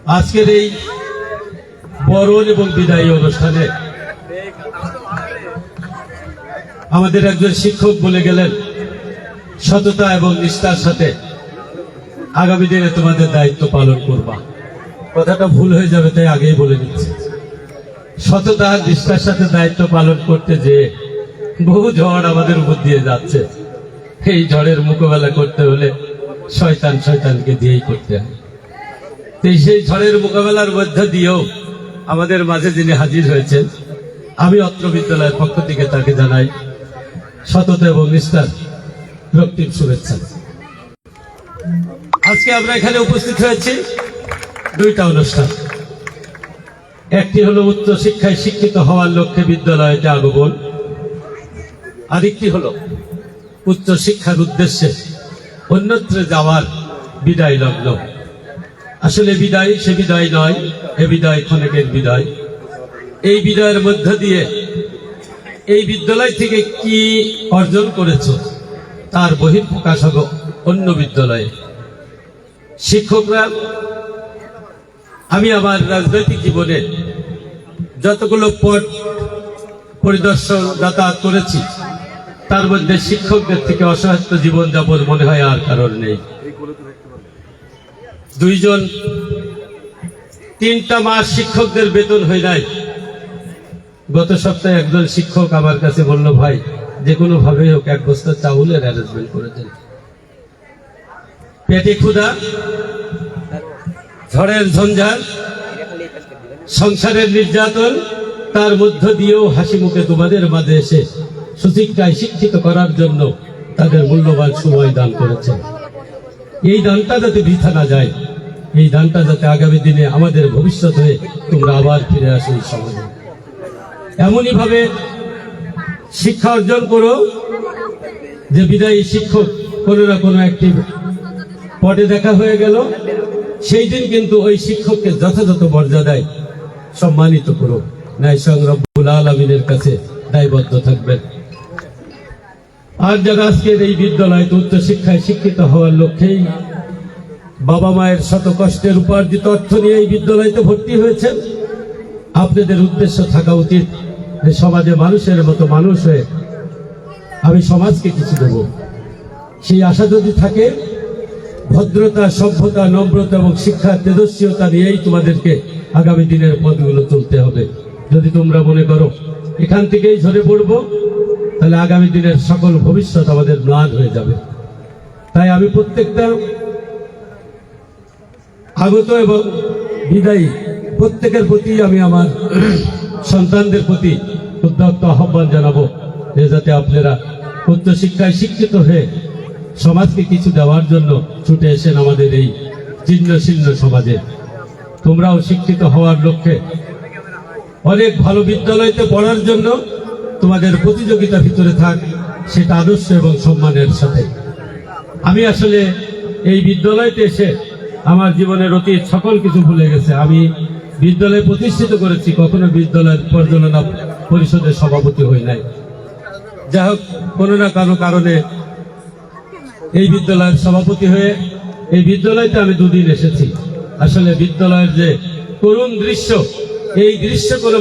আজকের এই বরণ এবং বিদায়ী অনুষ্ঠানে আমাদের একজন শিক্ষক বলে গেলেন, সততা এবং নিষ্ঠার সাথে আগামী দিনে তোমাদের দায়িত্ব পালন করবা। কথাটা ভুল হয়ে যাবে তাই আগেই বলে দিচ্ছি। সততা আর নিষ্ঠার সাথে দায়িত্ব পালন করতে যে বহু ঝড় আমাদের উপর দিয়ে যাচ্ছে, এই ঝড়ের মোকাবেলা করতে হলে শয়তানকে দিয়েই করতে হয়। সেই ঝড়ের মোকাবেলার মধ্য দিয়েও আমাদের মাঝে যিনি হাজির হয়েছেন, আমি অত্র বিদ্যালয়ের পক্ষ থেকে তাকে জানাই সততা এবং নিষ্ঠার রক্তিম শুভেচ্ছা। আজকে আমরা এখানে উপস্থিত হয়েছি দুইটা অনুষ্ঠান। একটি হলো উচ্চ শিক্ষায় শিক্ষিত হওয়ার লক্ষ্যে বিদ্যালয়তে আগমন, আরেকটি হলো উচ্চ শিক্ষার উদ্দেশ্যে অন্যত্র যাওয়ার বিদায় লগ্ন। আসলে বিদায় সে বিদায় নয়, এ বিদায় ক্ষণিকের বিদায়। এই বিদায়ের মধ্য দিয়ে এই বিদ্যালয় থেকে কি অর্জন করেছ তার বহিঃপ্রকাশ হবে অন্য বিদ্যালয়ে। শিক্ষকরা, আমি আমার রাজনৈতিক জীবনে যতগুলো পথ পরিদর্শন যাতায়াত করেছি তার মধ্যে শিক্ষকদের থেকে অসহায়ত্ব জীবনযাপন মনে হয় আর কারণ নেই। 3টা মাস শিক্ষকদের বেতন হয়ে নাই। গত সপ্তাহে একজন শিক্ষক আমার কাছে বলল, ভাই যে কোনো ভাবে হোক 1 বস্তা চাউলের অ্যারেঞ্জমেন্ট করে দেন। পেটে ক্ষুধা, ঝড়ের ঝঞ্ঝাট, সংসারের নির্যাতন, তার মধ্য দিয়েও হাসি মুখে তোমাদের মাঝে এসে সুশিক্ষায় শিক্ষিত করার জন্য তাদের মূল্যবান সময় দান করেছেন। এই দানটা যাতে বৃথা না যায়, এই দানটা যাতে আগামী দিনে আমাদের ভবিষ্যৎ হয়ে তোমরা আবার ফিরে আসো এই সমাজে। এমনই ভাবে শিক্ষা অর্জন করো যে বিদায়ী শিক্ষক কোনো না কোনো একটি পদে দেখা হয়ে গেল, সেই দিন কিন্তু ওই শিক্ষককে যথাযথ মর্যাদায় সম্মানিত করো। ন্যায় স্বয়ং রব্বুল আলামিনের কাছে দায়বদ্ধ থাকবেন। আর যারা আজকের এই বিদ্যালয়ে উচ্চ শিক্ষায় শিক্ষিত হওয়ার লক্ষ্যেই বাবা মায়ের শত কষ্টের উপার্জিত অর্থ নিয়ে এই বিদ্যালয়তে ভর্তি হয়েছেন, আপনাদের উদ্দেশ্য থাকা উচিত যে সমাজে মানুষের মতো মানুষ হয়ে আমি সমাজকে কিছু দেব। সেই আশা যদি থাকে, ভদ্রতা, সভ্যতা, নম্রতা এবং শিক্ষার তেজস্বীতা নিয়েই তোমাদেরকে আগামী দিনের পথগুলো চলতে হবে। যদি তোমরা মনে করো এখান থেকেই ঝরে পড়বো, তাহলে আগামী দিনের সকল ভবিষ্যৎ আমাদের ম্লান হয়ে যাবে। তাই আমি প্রত্যেকটা আগত এবং বিদায়ী প্রত্যেকের প্রতি আমি আমার সন্তানদের প্রতি উদ্যত আহ্বান জানাবো যে যাতে আপনারা উচ্চ শিক্ষায় শিক্ষিত হয়ে সমাজকে কিছু দেওয়ার জন্য ছুটে এসেন আমাদের এই জীর্ণ শীর্ণ সমাজে। তোমরাও শিক্ষিত হওয়ার লক্ষ্যে অনেক ভালো বিদ্যালয়তে পড়ার জন্য তোমাদের প্রতিযোগিতা ভিতরে থাক, সেটা আদর্শ এবং সম্মানের সাথে। আমি আসলে এই বিদ্যালয়তে এসে আমার জীবনের অতীত সকল কিছু ভুলে গেছে। আমি বিদ্যালয় প্রতিষ্ঠিত করেছি, কখনো বিদ্যালয়ের পরিচালনা পরিষদের সভাপতি হই নাই। যাই হোক, কোনো না কোনো কারণে এই বিদ্যালয়ের সভাপতি হয়ে এই বিদ্যালয়তে আমি 2 দিন এসেছি। আসলে বিদ্যালয়ের যে করুণ দৃশ্য, এই দৃশ্য কোনো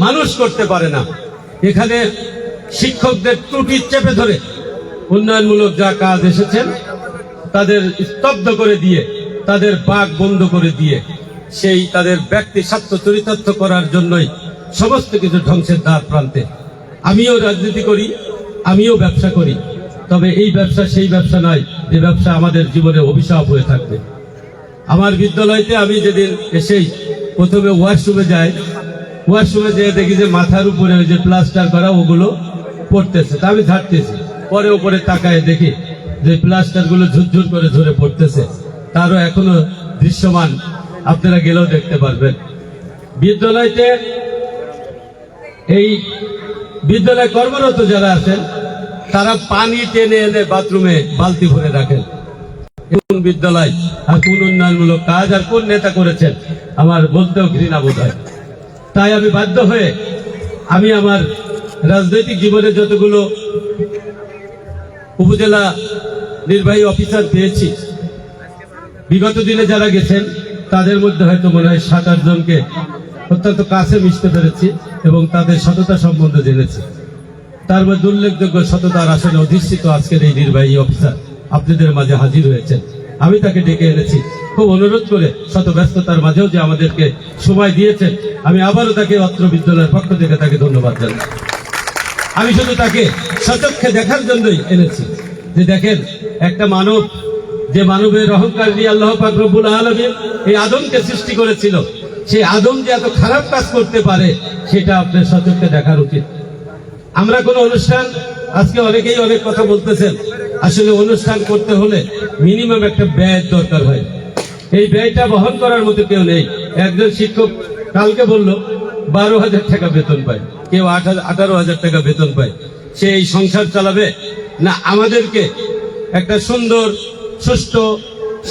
মানুষ করতে পারে না। এখানে শিক্ষকদের ত্রুটি চেপে ধরে উন্নয়নমূলক যা কাজ এসেছেন তাদের স্তব্ধ করে দিয়ে, তাদের বাক বন্ধ করে দিয়ে, সেই তাদের ব্যক্তি স্বার্থ চরিতার্থ করার জন্যই সমস্ত কিছু ধ্বংসের দ্বার প্রান্তে। আমিও রাজনীতি করি, আমিও ব্যবসা করি, তবে এই ব্যবসা সেই ব্যবসা নয় যে ব্যবসা আমাদের জীবনে অভিশাপ হয়ে থাকবে। আমার বিদ্যালয়তে আমি যেদিন এসেই প্রথমে ওয়াশরুমে যাই, ওয়াশরুমে যেয়ে দেখি যে মাথার উপরে ওই যে প্লাস্টার করা ওগুলো পড়তেছে, তা আমি ঝাড়তেছি। পরে উপরে তাকায় দেখি যে প্লাস্টারগুলো ঝুরঝুর করে ঝরে পড়তেছে, তারও এখনো দৃশ্যমান, আপনারা গেলেও দেখতে পারবেন। বিদ্যালয়তে এই বিদ্যালয়ে কর্মরত যারা আছেন তারা পানি টেনে এনে বাথরুমে বালতি ভরে রাখেন। কোন বিদ্যালয় আর কোন উন্নয়নমূলক কাজ আর কোন নেতা করেছেন আমার বলতেও ঘৃণা বোধ হয়। তাই আমি বাধ্য হয়ে আমি আমার রাজনৈতিক জীবনে যতগুলো উপজেলা নির্বাহী অফিসার পেয়েছি, বিগত দিনে যারা গেছেন তাদের মধ্যে হয়তো মনে হয় 7-8 জনকে অত্যন্ত কাছে মিশতে পেরেছি এবং তাদের সততা সম্বন্ধে জেনেছি। তার মধ্যে উল্লেখযোগ্য সততার আসনে অধিষ্ঠিত আজকের এই নির্বাহী অফিসার আপনাদের মাঝে হাজির হয়েছেন। আমি তাকে ডেকে এনেছি খুব অনুরোধ করে, শত ব্যস্ততার মাঝেও যে আমাদেরকে সময় দিয়েছেন, আমি আবারও তাকে অত্র বিদ্যালয়ের পক্ষ থেকে তাকে ধন্যবাদ জানাই। আমি শুধু তাকে সচক্ষে দেখার জন্যই এনেছি যে দেখেন, একটা মানব, যে মানবের অহংকার নিয়ে আল্লাহ পাক রব্বুল আলামিন এই আদমকে সৃষ্টি করেছিল, সেই আদম যে এত খারাপ কাজ করতে পারে সেটা আপনার সচক্ষে দেখার উচিত। আমরা কোনো অনুষ্ঠান, আজকে অনেকেই অনেক কথা বলতেছেন, আসলে অনুষ্ঠান করতে হলে মিনিমাম একটা ব্যয়ের দরকার হয়। এই ব্যয়টা বহন করার মতো কেউ নেই। একজন শিক্ষক কালকে বলল 12,000 টাকা বেতন পায়, কেউ 18,000 টাকা বেতন পায়। সে এই সংসার চালাবে না আমাদেরকে একটা সুন্দর সুষ্ঠু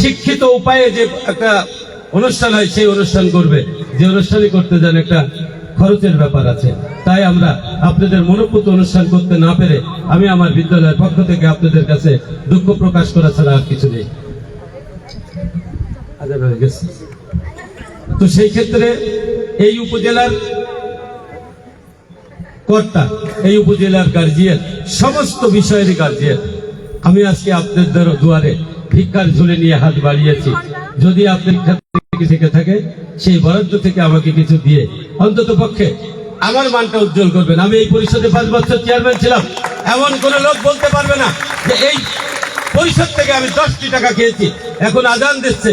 শিক্ষিত উপায়ে যে একটা অনুষ্ঠান হয় সেই অনুষ্ঠান করবে? যে অনুষ্ঠানই করতে যান একটা খরচের ব্যাপার আছে। তাই আমরা আপনাদের মনোপুত অনুষ্ঠান করতে না পেরে আমি আমার বিদ্যালয়ের পক্ষ থেকে আপনাদের কাছে দুঃখ প্রকাশ করা ছাড়া আর কিছু নেই। তো সেই ক্ষেত্রে এই উপজেলার কর্তা, এই উপজেলার গার্জিয়ান, সমস্ত বিষয়েরই গার্জিয়ান, আমি আজকে আপনাদের দুয়ারে ভিক্ষার ঝুলে নিয়ে হাত বাড়িয়েছি। যদি আপনার ক্ষেত্রে থেকে থাকে সেই বরাদ্দ থেকে আমাকে কিছু দিয়ে অন্তত পক্ষে আমার মানটা উজ্জ্বল করবেন। আমি এই পরিষদে 5 বছর চেয়ারম্যান ছিলাম, এমন কোন লোক বলতে পারবে না যে এই পরিষদ থেকে আমি 10টি টাকা খেয়েছি। এখন আজান দিচ্ছে,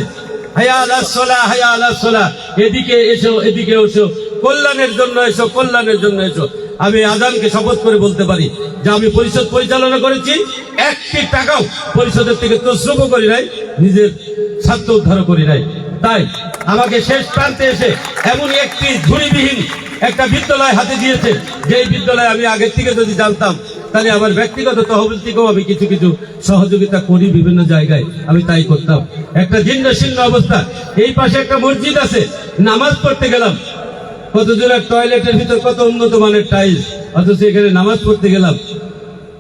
হায়া আলাস সালাহ, হায়া আলাস সালাহ, এদিকে এসো, এদিকে এসো, কল্যাণের জন্য এসো, কল্যাণের জন্য এসো। আমি আজানকে শপথ করে বলতে পারি যে আমি পরিষদ পরিচালনা করেছি, 1টি টাকাও পরিষদের থেকে তসরুপও করি নাই, নিজের স্বার্থ উদ্ধার করি নাই। তাই আমাকে শেষ প্রান্তে এসে এমনই একটি ঝুড়িবিহীন একটা বিদ্যালয় হাতে দিয়েছে, যেই বিদ্যালয় আমি আগের থেকে যদি জানতাম তাহলে আমার ব্যক্তিগত তহবিল থেকেও আমি কিছু কিছু সহযোগিতা করি, বিভিন্ন জায়গায় আমি তাই করতাম। একটা জীর্ণ শীর্ণ অবস্থা, এই পাশে একটা মসজিদ আছে, নামাজ পড়তে গেলাম, কতজনের টয়লেটের ভিতর কত উন্নত মানের টাইলস, অথচ এখানে নামাজ পড়তে গেলাম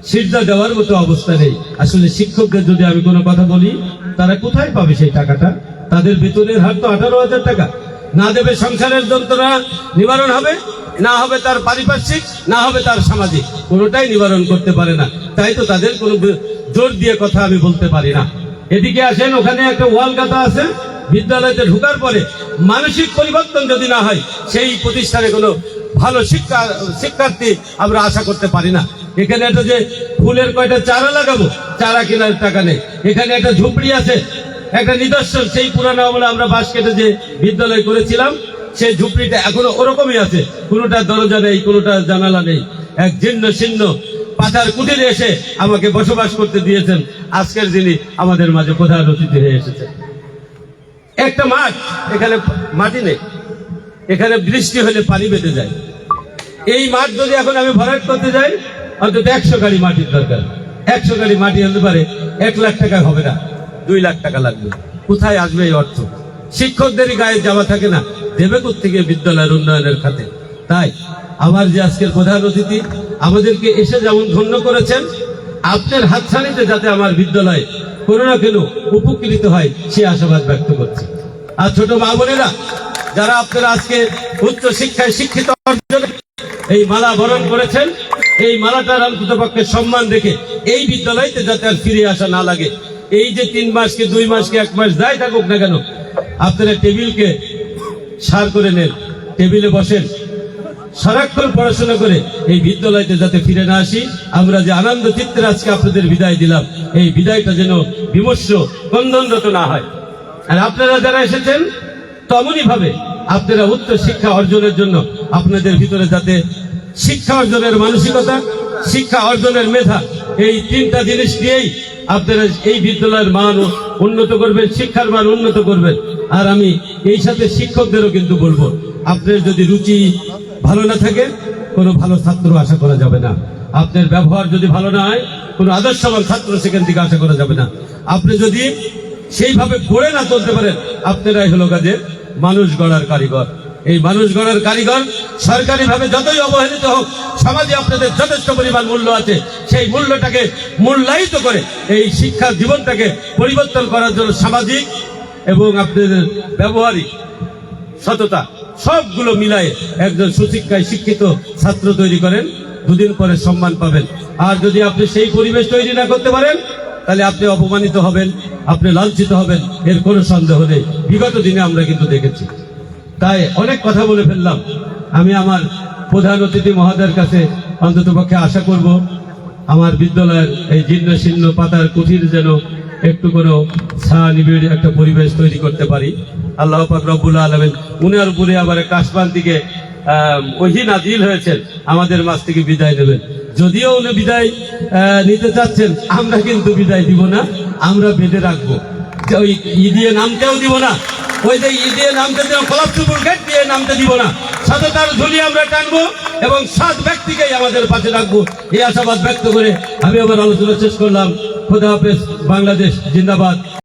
সিজদা দেওয়ার মতো অবস্থা নেই। আসলে শিক্ষকদের যদি আমি কোনো কথা বলি, তারা কোথায় পাবে সেই টাকাটা? তাদের বেতনের হার তো 18,000 টাকা। না দেবে সংসারের যন্ত্রণা নিবারণ হবে, না হবে তার পারিপার্শ্বিক, না হবে তার সামাজিক, কোনোটাই নিবারণ করতে পারে না। তাই তো তাদের কোনো জোর দিয়ে কথা আমি বলতে পারি না। এদিকে আসেন, ওখানে একটা ওয়াল গাঁথা আছে, বিদ্যালয়তে ঢোকার পরে মানসিক পরিবর্তন যদি না হয় সেই প্রতিষ্ঠানে কোনো ভালো শিক্ষার্থী আমরা আশা করতে পারি না। এখানে একটা যে ফুলের কয়টা চারা লাগাবো, চারা কেনার টাকা নেই। এখানে একটা ঝুপড়ি আছে, একটা নিদর্শন, সেই পুরানো আমলে আমরা বাঁশ কেটে যে বিদ্যালয় করেছিলাম সেই ঝুপড়িটা এখনো ওরকমই আছে, কোনোটা দরজা নেই, কোনোটা জানালা নেই। এক জীর্ণ শীর্ণ পাতার কুটিরে এসে আমাকে বসবাস করতে দিয়েছেন আজকের যিনি আমাদের মাঝে প্রধান অতিথি হয়ে এসেছেন। একটা মাঠ, এখানে মাটি নেই, এখানে বৃষ্টি হলে পানি বেঁধে যায়। এই মাঠ যদি এখন আমি ভরাট করতে যাই, অন্তত 100 গাড়ি মাটির দরকার। 100 গাড়ি মাটি হতে পারে 1 লাখ টাকা হবে না, 2 লাখ টাকা লাগবে। কোথায় আসবে এই অর্থ? শিক্ষকদেরই গায়ে যাওয়া থাকে না, দেবে কোত্থেকে বিদ্যালয়ের উন্নয়নের খাতে? তাই আমার যে আজকের প্রধান অতিথি আমাদেরকে এসে যেমন ধন্য করেছেন, আপনার হাতছানিতে যাতে আমার বিদ্যালয় কোনো না কেন উপকৃত হয় সে আশাবাদ ব্যক্ত করছি। আর ছোট মা বোনেরা যারা আপনারা আজকে উচ্চ শিক্ষায় শিক্ষিত অর্জনে এই মালা বরণ করেছেন, এই মালাটার অন্তত পক্ষে সম্মান রেখে এই বিদ্যালয়তে যাতে আর ফিরে আসা না লাগে। এই যে 3 মাসকে 2 মাসকে 1 মাস যাই থাকুক না কেন, আপনারা টেবিলকে সার করে নেন, টেবিলে বসেন, সারাক্ষণ পড়াশোনা করে এই বিদ্যালয়তে যাতে ফিরে না আসি। আমরা যে আনন্দ চিত্রে আজকে আপনাদের বিদায় দিলাম, এই বিদায়টা যেন বিমর্ষ ক্রন্দনরত না হয়। আর আপনারা যারা এসেছেন তেমনই ভাবে আপনারা উচ্চ শিক্ষা অর্জনের জন্য আপনাদের ভিতরে যাতে শিক্ষা অর্জনের মানসিকতা, শিক্ষা অর্জনের মেধা, এই 3টা জিনিস দিয়েই আপনারা এই বিদ্যালয়ের মান উন্নত করবেন, শিক্ষার মান উন্নত করবেন। আর আমি এই সাথে শিক্ষকদেরও কিন্তু বলবো, আপনার যদি রুচি ভালো না থাকে কোনো ভালো ছাত্র আশা করা যাবে না। আপনার ব্যবহার যদি ভালো না হয় কোনো আদর্শবান ছাত্র সেখান থেকে আশা করা যাবে না। আপনি যদি সেইভাবে গড়ে না চলতে পারেন, আপনারাই হলো কাজে মানুষ গড়ার কারিগর। এই মানুষ গড়ার কারিগর সরকারিভাবে যতই অবহেলিত হোক, সমাজে আপনাদের যথেষ্ট পরিমাণ মূল্য আছে, সেই মূল্যটাকে মূল্যায়িত করে এই শিক্ষার জীবনটাকে পরিবর্তন করার জন্য সামাজিক এবং আপনাদের ব্যবহারিক সততা সবগুলো মিলায়ে একজন সুশিক্ষায় শিক্ষিত ছাত্র তৈরি করেন, দুদিন পরে সম্মান পাবেন। আর যদি আপনি সেই পরিবেশ তৈরি না করতে পারেন, তাহলে আপনি অপমানিত হবেন, আপনি লাঞ্ছিত হবেন, এর কোনো সন্দেহ নেই। বিগত দিনে আমরা কিন্তু দেখেছি। তাই অনেক কথা বলে ফেললাম। আমি আমার প্রধান অতিথি মহোদয়ের কাছে অন্ততপক্ষে আশা করব আমার বিদ্যালয়ের এই জীর্ণ শীর্ণ পাতার কুঠির যেন একটু কোনো ছায়া নিবিড় একটা পরিবেশ তৈরি করতে পারি। আল্লাহ পাক রব্বুল আলামিন উনার উপরে আবার কাশবান থেকে ওহী নাযিল হয়েছেন, আমাদের মাঝ থেকে বিদায় নেবেন। যদিও উনি বিদায় নিতে চাচ্ছেন, আমরা কিন্তু বিদায় দিব না, আমরা বেঁধে রাখবো। যে ওই দিয়ে নামতেও দিব না, ওই যে দিয়ে নামতে দেব, খোলাফুল গেট দিয়ে নামতে দিব না। সততার ঝুলি আমরা টানবো এবং সৎ ব্যক্তিকেই আমাদের পাশে রাখবো, এই আশাবাদ ব্যক্ত করে আমি আমার আলোচনা শেষ করলাম। খোদা হাফেজ। বাংলাদেশ জিন্দাবাদ।